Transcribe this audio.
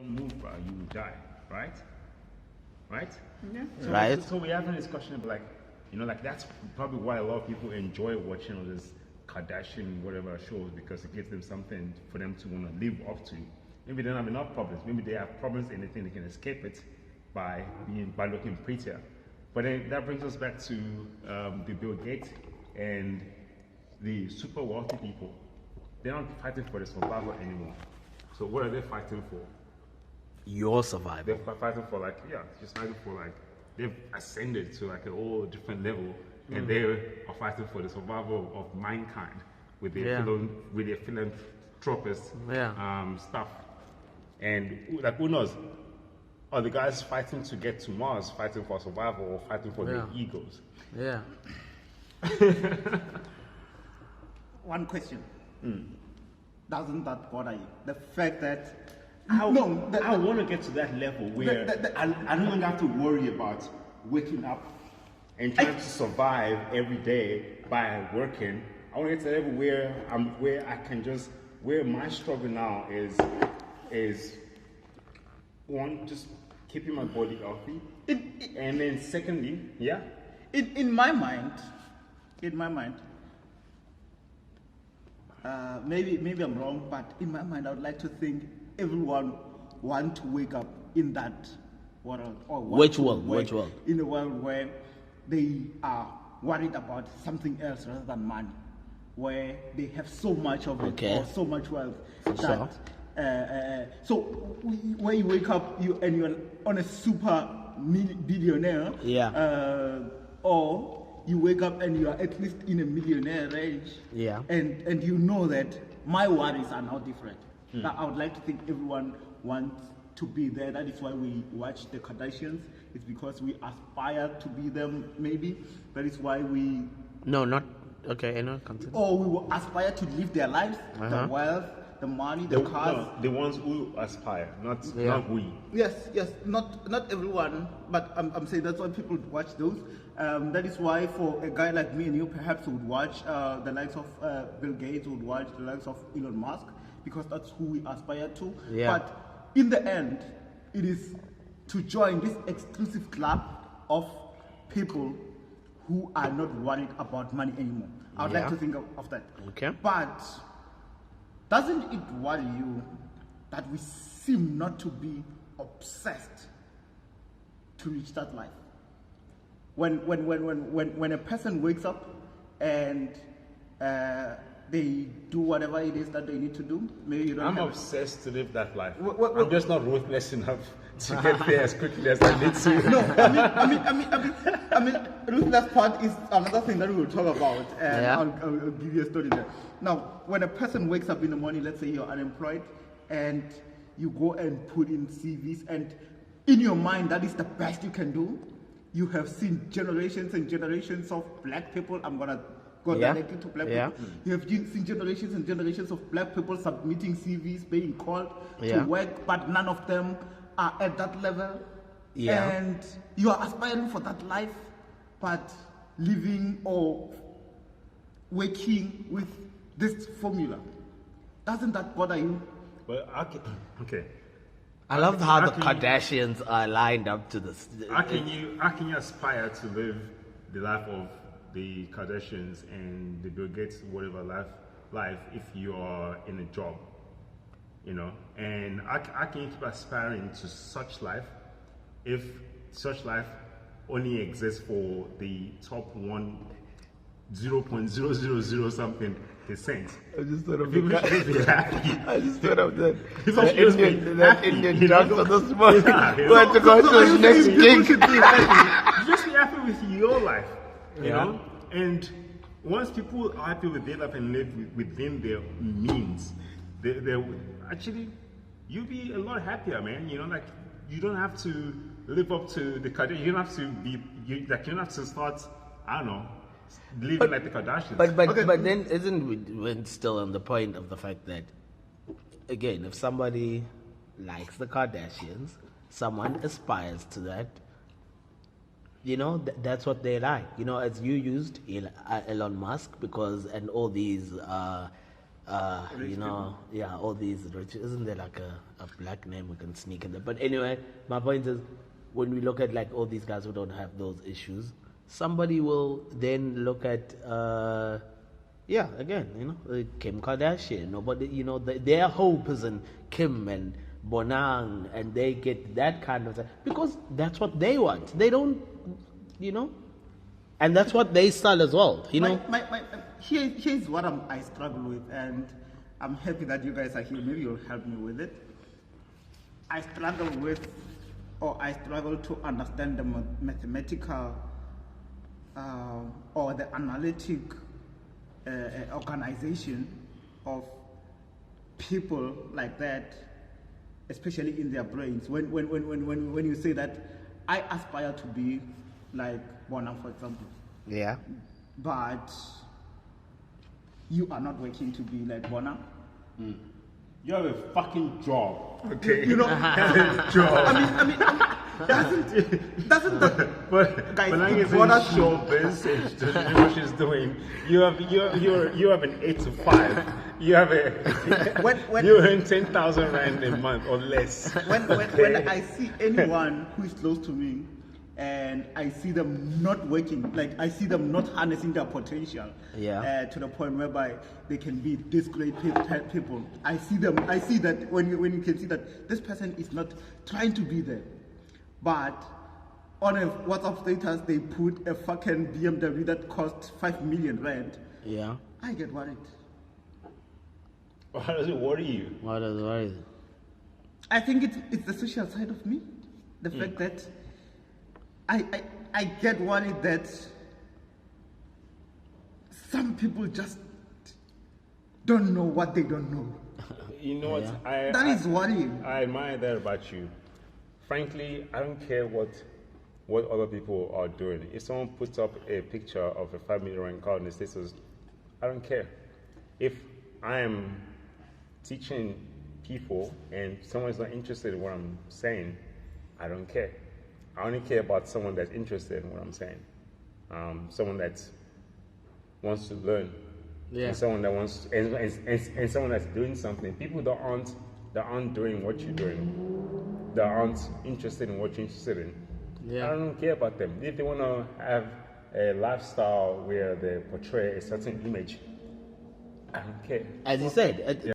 move, bro, you will die, right? Right? Yeah. So, Right. So we have a discussion of like, like that's probably why a lot of people enjoy watching all this Kardashian whatever shows, because it gives them something for them to want to live up to. Maybe they don't have enough problems. Maybe they have problems and they think they can escape it by looking prettier. But then that brings us back to the Bill Gates and the super wealthy people. They're not fighting for the survival anymore. So what are they fighting for? Your survival. They're fighting for just fighting for they've ascended to like a whole different level, and they are fighting for the survival of mankind with their philanthropist stuff. And who knows? Are the guys fighting to get to Mars, fighting for survival, or fighting for their egos? Yeah. One question. Doesn't that bother you? The fact that I want to get to that level where I don't even have to worry about waking up and trying to survive every day by working. I want to get to the level where I can just, where my struggle now is one, just keeping my body healthy, and then secondly, in my mind, maybe I'm wrong, but in my mind, I would like to think everyone want to wake up in that world. Which world? In a world where they are worried about something else rather than money, where they have so much of it or so much wealth so where you wake up and you're on a super billionaire, or you wake up and you are at least in a millionaire range, and you know that my worries are now different. I would like to think everyone wants to be there. That is why we watch the Kardashians. It's because we aspire to be them, maybe. That is why we... No, not... Okay, I know. Continue. Or we will aspire to live their lives, the wealth, the money, the cars. No, the ones who aspire, not we. Yes, not everyone, but I'm saying that's why people watch those. That is why for a guy like me and you, perhaps would watch the likes of Bill Gates, would watch the likes of Elon Musk, because that's who we aspire to. But in the end, it is to join this exclusive club of people who are not worried about money anymore. I would like to think of that. Okay. But doesn't it worry you that we seem not to be obsessed to reach that life? When a person wakes up and they do whatever it is that they need to do, maybe you don't. I'm obsessed to live that life. I'm just not ruthless enough to get there as quickly as I need to. No, I mean, ruthless part is another thing that we will talk about, and I'll give you a story there. Now, when a person wakes up in the morning, let's say you're unemployed, and you go and put in CVs, and in your mind that is the best you can do. You have seen generations and generations of black people. I'm gonna go directly to black people. You have seen generations and generations of black people submitting CVs, being called to work, but none of them are at that level. And you are aspiring for that life, but living or working with this formula. Doesn't that bother you? Well, okay. I love how the Kardashians are lined up to this. How can you aspire to live the life of the Kardashians and the Bill Gates, whatever life, if you are in a job, And how can you keep aspiring to such life if such life only exists for the top 0.000 something %? I just thought of I just thought of that. That Indian doctor this morning. You Who had to go to his next gig. Just be happy with your life, you know? And once people are happy with their life and live within their means, they're actually, you'll be a lot happier, man. You don't have to live up to the Kardashians. You don't have to be, you don't have to start, I don't know, living like the Kardashians. But then isn't we still on the point of the fact that, again, if somebody likes the Kardashians, someone aspires to that, that's what they like. As you used Elon Musk and all these you know, yeah, all these rich. Isn't there like a black name we can sneak in there? But anyway, my point is, when we look at like all these guys who don't have those issues, somebody will then look at, yeah, again, you know, Kim Kardashian. Nobody, you know, their hope is in Kim and Bonang, and they get that kind of, because that's what they want. They don't, you know, and that's what they sell as well. You know, here's what I struggle with, and I'm happy that you guys are here. Maybe you'll help me with it. I struggle to understand the mathematical or the analytic organization of people like that, especially in their brains. When you say that I aspire to be like Bonang, for example. yeah. But you are not working to be like Bonang. You have a fucking job. Okay. You know, job. I mean, doesn't the guys Bonang is bother in show business. Doesn't know what she's doing. You have an 8 to 5. You have you earn 10,000 rand a month or less. When I see anyone who is close to me, and I see them not working, like I see them not harnessing their potential, to the point whereby they can be this great people. I see that when you can see that this person is not trying to be there, but on a WhatsApp status they put a fucking BMW that costs 5 million rand. Yeah. I get worried. How does it worry you? What does worry you? I think it's the social side of me, the fact that I get worried that some people just don't know what they don't know. You know what? Yeah. That is worrying. I admire that about you. Frankly, I don't care what other people are doing. If someone puts up a picture of a 5 million rand car in the status, I don't care. If I am teaching people and someone's not interested in what I'm saying, I don't care. I only care about someone that's interested in what I'm saying. Someone that wants to learn. Yeah. And someone that wants and someone that's doing something. People that aren't doing what you're doing, that aren't interested in what you're interested in. Yeah. I don't care about them. If they want to have a lifestyle where they portray a certain image, I don't care. As you said,